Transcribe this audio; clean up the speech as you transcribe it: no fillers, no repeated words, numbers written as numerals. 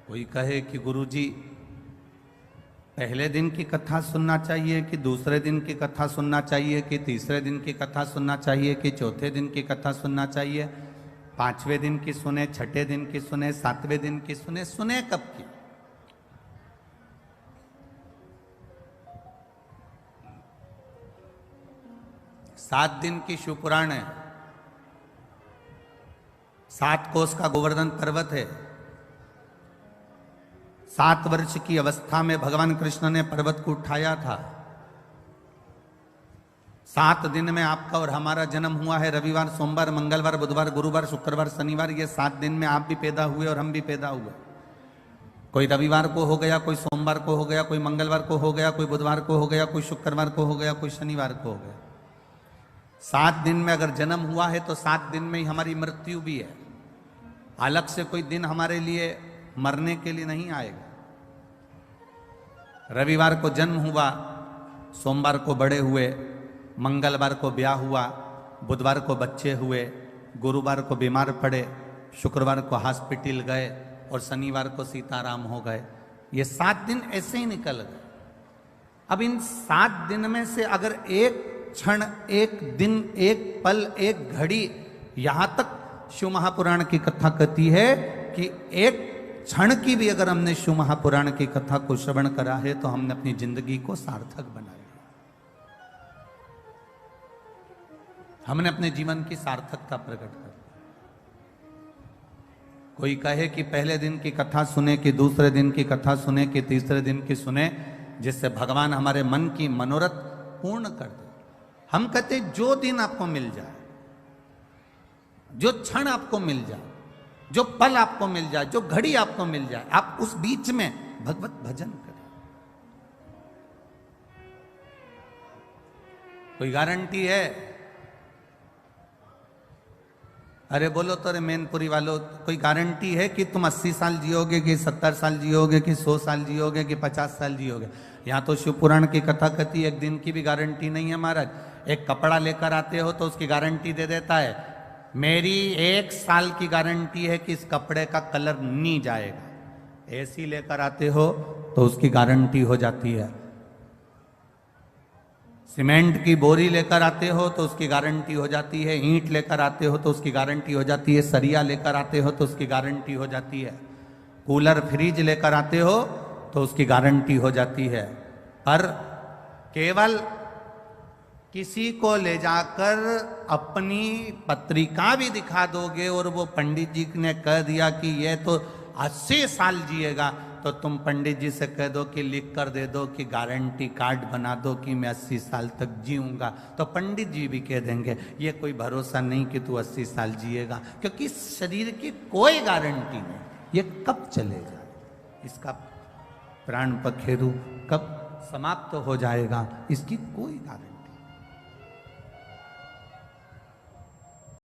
कोई कहे कि गुरुजी पहले दिन की कथा सुनना चाहिए कि दूसरे दिन की कथा सुनना चाहिए कि तीसरे दिन की कथा सुनना चाहिए कि चौथे दिन की कथा सुनना चाहिए, पांचवें दिन की सुने, छठे दिन की सुने, सातवें दिन की सुने, सुने कब की? सात दिन की शिवपुराण है, 7 कोस का गोवर्धन पर्वत है। 7 वर्ष की अवस्था में भगवान कृष्ण ने पर्वत को उठाया था। 7 दिन में आपका और हमारा जन्म हुआ है। रविवार, सोमवार, मंगलवार, बुधवार, गुरुवार, शुक्रवार, शनिवार, ये 7 दिन में आप भी पैदा हुए और हम भी पैदा हुए। कोई रविवार को हो गया, कोई सोमवार को हो गया, कोई मंगलवार को हो गया, कोई बुधवार को हो गया, कोई शुक्रवार को हो गया, कोई शनिवार को हो गया। 7 दिन में अगर जन्म हुआ है तो 7 दिन में ही हमारी मृत्यु भी है। अलग से कोई दिन हमारे लिए मरने के लिए नहीं आएगा। रविवार को जन्म हुआ, सोमवार को बड़े हुए, मंगलवार को ब्याह हुआ, बुधवार को बच्चे हुए, गुरुवार को बीमार पड़े, शुक्रवार को हॉस्पिटल गए और शनिवार को सीताराम हो गए। ये 7 दिन ऐसे ही निकल गए। अब इन 7 दिन में से अगर एक क्षण, एक दिन, एक पल, एक घड़ी, यहां तक शिव महापुराण की कथा कहती है कि एक क्षण की भी अगर हमने शिव महापुराण की कथा को श्रवण करा है तो हमने अपनी जिंदगी को सार्थक बना लिया, हमने अपने जीवन की सार्थकता प्रकट कर दी। कोई कहे कि पहले दिन की कथा सुने कि दूसरे दिन की कथा सुने कि तीसरे दिन की सुने, जिससे भगवान हमारे मन की मनोरथ पूर्ण कर दे। हम कहते जो दिन आपको मिल जाए, जो क्षण आपको मिल जाए, जो पल आपको मिल जाए, जो घड़ी आपको मिल जाए, आप उस बीच में भगवत भजन करें। कोई गारंटी है? अरे बोलो तो रे मैनपुरी वालों, कोई गारंटी है कि तुम 80 साल जियोगे कि 70 साल जियोगे कि 100 साल जियोगे कि 50 साल जियोगे? यहाँ तो शिव पुराण की कथा कहती है एक दिन की भी गारंटी नहीं है महाराज। एक कपड़ा लेकर आते हो तो उसकी गारंटी दे देता है, मेरी 1 साल की गारंटी है कि इस कपड़े का कलर नहीं जाएगा। एसी लेकर आते हो तो उसकी गारंटी हो जाती है। सीमेंट की बोरी लेकर आते हो तो उसकी गारंटी हो जाती है। ईंट लेकर आते हो तो उसकी गारंटी हो जाती है। सरिया लेकर आते हो तो उसकी गारंटी हो जाती है। कूलर, फ्रिज लेकर आते हो तो उसकी गारंटी हो जाती है। पर केवल किसी को ले जाकर अपनी पत्रिका भी दिखा दोगे और वो पंडित जी ने कह दिया कि ये तो 80 साल जिएगा, तो तुम पंडित जी से कह दो कि लिख कर दे दो कि गारंटी कार्ड बना दो कि मैं 80 साल तक जीऊंगा, तो पंडित जी भी कह देंगे ये कोई भरोसा नहीं कि तू 80 साल जिएगा, क्योंकि शरीर की कोई गारंटी नहीं, ये कब चले जाए, इसका प्राण पखेरु कब समाप्त हो जाएगा, इसकी कोई गारंटी।